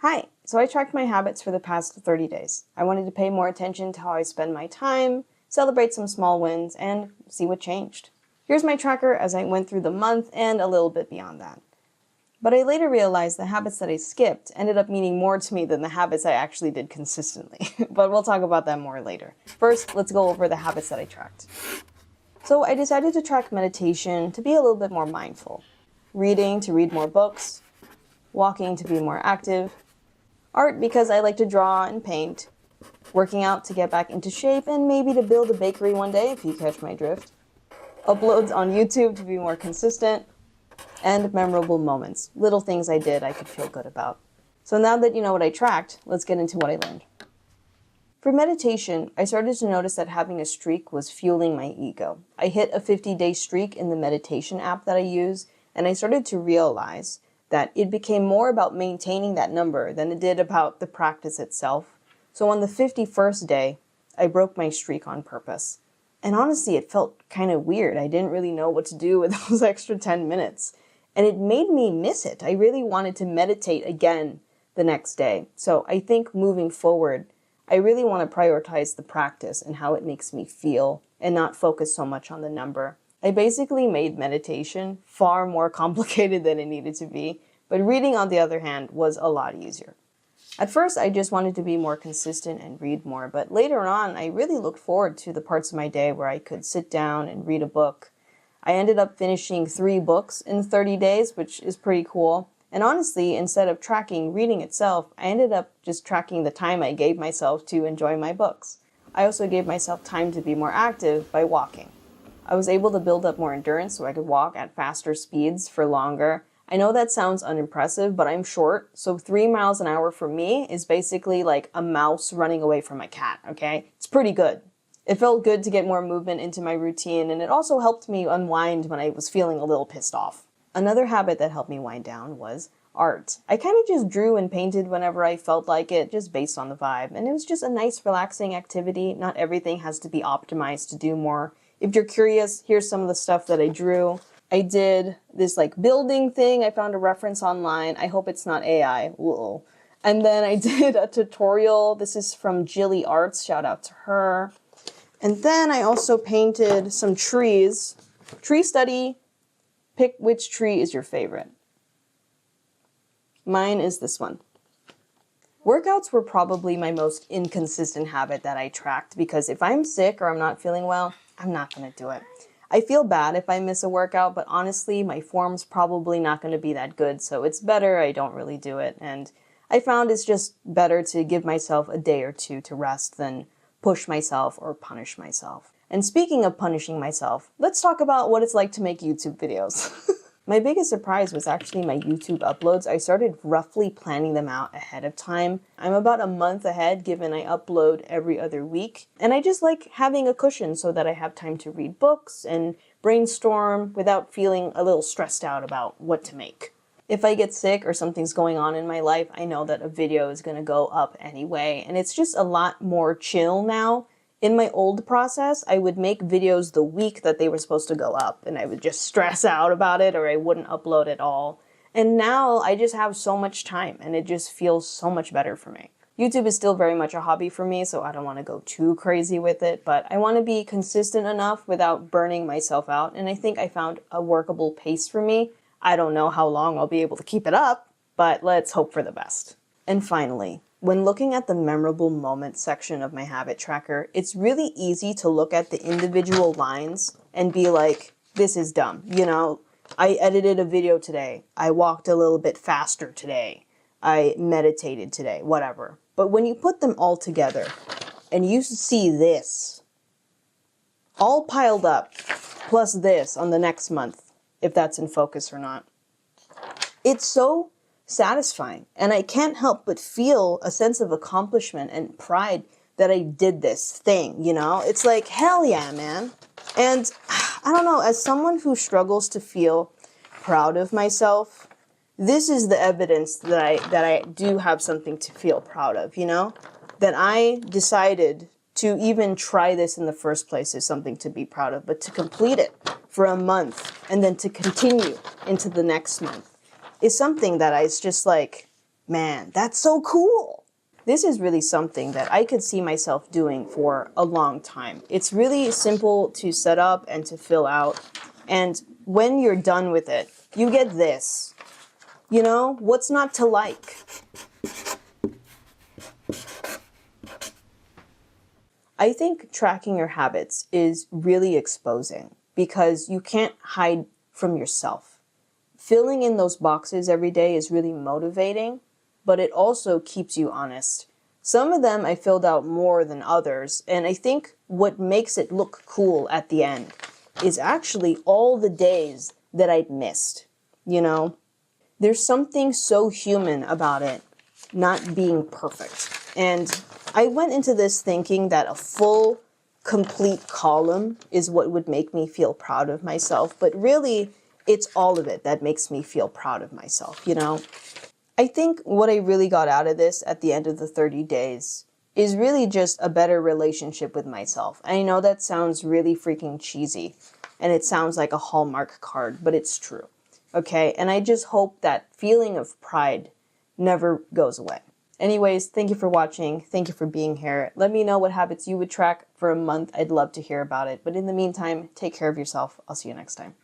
Hi, so I tracked my habits for the past 30 days. I wanted to pay more attention to how I spend my time, celebrate some small wins, and see what changed. Here's my tracker as I went through the month and a little bit beyond that. But I later realized the habits that I skipped ended up meaning more to me than the habits I actually did consistently. But we'll talk about that more later. First, let's go over the habits that I tracked. So I decided to track meditation to be a little bit more mindful, reading to read more books, walking to be more active, art because I like to draw and paint, working out to get back into shape and maybe to build a bakery one day if you catch my drift, uploads on YouTube to be more consistent, and memorable moments, little things I did I could feel good about. So now that you know what I tracked, let's get into what I learned. For meditation, I started to notice that having a streak was fueling my ego. I hit a 50-day streak in the meditation app that I use, and I started to realize that it became more about maintaining that number than it did about the practice itself. So on the 51st day, I broke my streak on purpose. And honestly, it felt kind of weird. I didn't really know what to do with those extra 10 minutes. And it made me miss it. I really wanted to meditate again the next day. So I think moving forward, I really want to prioritize the practice and how it makes me feel and not focus so much on the number. I basically made meditation far more complicated than it needed to be, but reading, on the other hand, was a lot easier. At first, I just wanted to be more consistent and read more, but later on, I really looked forward to the parts of my day where I could sit down and read a book. I ended up finishing 3 books in 30 days, which is pretty cool. And honestly, instead of tracking reading itself, I ended up just tracking the time I gave myself to enjoy my books. I also gave myself time to be more active by walking. I was able to build up more endurance so I could walk at faster speeds for longer. I know that sounds unimpressive, but I'm short, so 3 miles an hour for me is basically like a mouse running away from a cat, okay? It's pretty good. It felt good to get more movement into my routine, and it also helped me unwind when I was feeling a little pissed off. Another habit that helped me wind down was art. I kind of just drew and painted whenever I felt like it, just based on the vibe, and it was just a nice, relaxing activity. Not everything has to be optimized to do more. If you're curious, here's some of the stuff that I drew. I did this like building thing. I found a reference online. I hope it's not AI. Whoa. And then I did a tutorial. This is from Jilly Arts. Shout out to her. And then I also painted some trees. Tree study. Pick which tree is your favorite. Mine is this one. Workouts were probably my most inconsistent habit that I tracked because if I'm sick or I'm not feeling well, I'm not going to do it. I feel bad if I miss a workout, but honestly, my form's probably not going to be that good, so it's better I don't really do it. And I found it's just better to give myself a day or two to rest than push myself or punish myself. And speaking of punishing myself, let's talk about what it's like to make YouTube videos. My biggest surprise was actually my YouTube uploads. I started roughly planning them out ahead of time. I'm about a month ahead given I upload every other week. And I just like having a cushion so that I have time to read books and brainstorm without feeling a little stressed out about what to make. If I get sick or something's going on in my life, I know that a video is going to go up anyway. And it's just a lot more chill now. In my old process, I would make videos the week that they were supposed to go up, and I would just stress out about it or I wouldn't upload at all. And now I just have so much time and it just feels so much better for me. YouTube is still very much a hobby for me, so I don't want to go too crazy with it, but I want to be consistent enough without burning myself out, and I think I found a workable pace for me. I don't know how long I'll be able to keep it up, but let's hope for the best. And finally, when looking at the memorable moments section of my habit tracker, it's really easy to look at the individual lines and be like, this is dumb. You know, I edited a video today. I walked a little bit faster today. I meditated today, whatever. But when you put them all together and you see this all piled up, plus this on the next month, if that's in focus or not, it's so satisfying. And I can't help but feel a sense of accomplishment and pride that I did this thing, you know? It's like, hell yeah, man. And I don't know, as someone who struggles to feel proud of myself, this is the evidence that I do have something to feel proud of, you know? That I decided to even try this in the first place is something to be proud of, but to complete it for a month and then to continue into the next month is something that is just like, Man, that's so cool. This is really something that I could see myself doing for a long time. It's really simple to set up and to fill out. And when you're done with it, you get this. You know, what's not to like? I think tracking your habits is really exposing because you can't hide from yourself. Filling in those boxes every day is really motivating, but it also keeps you honest. Some of them I filled out more than others, and I think what makes it look cool at the end is actually all the days that I'd missed, you know? There's something so human about it not being perfect. And I went into this thinking that a full, complete column is what would make me feel proud of myself, but really, it's all of it that makes me feel proud of myself, you know? I think what I really got out of this at the end of the 30 days is really just a better relationship with myself. I know that sounds really freaking cheesy, and it sounds like a Hallmark card, but it's true. Okay, and I just hope that feeling of pride never goes away. Anyways, thank you for watching. Thank you for being here. Let me know what habits you would track for a month. I'd love to hear about it. But in the meantime, take care of yourself. I'll see you next time.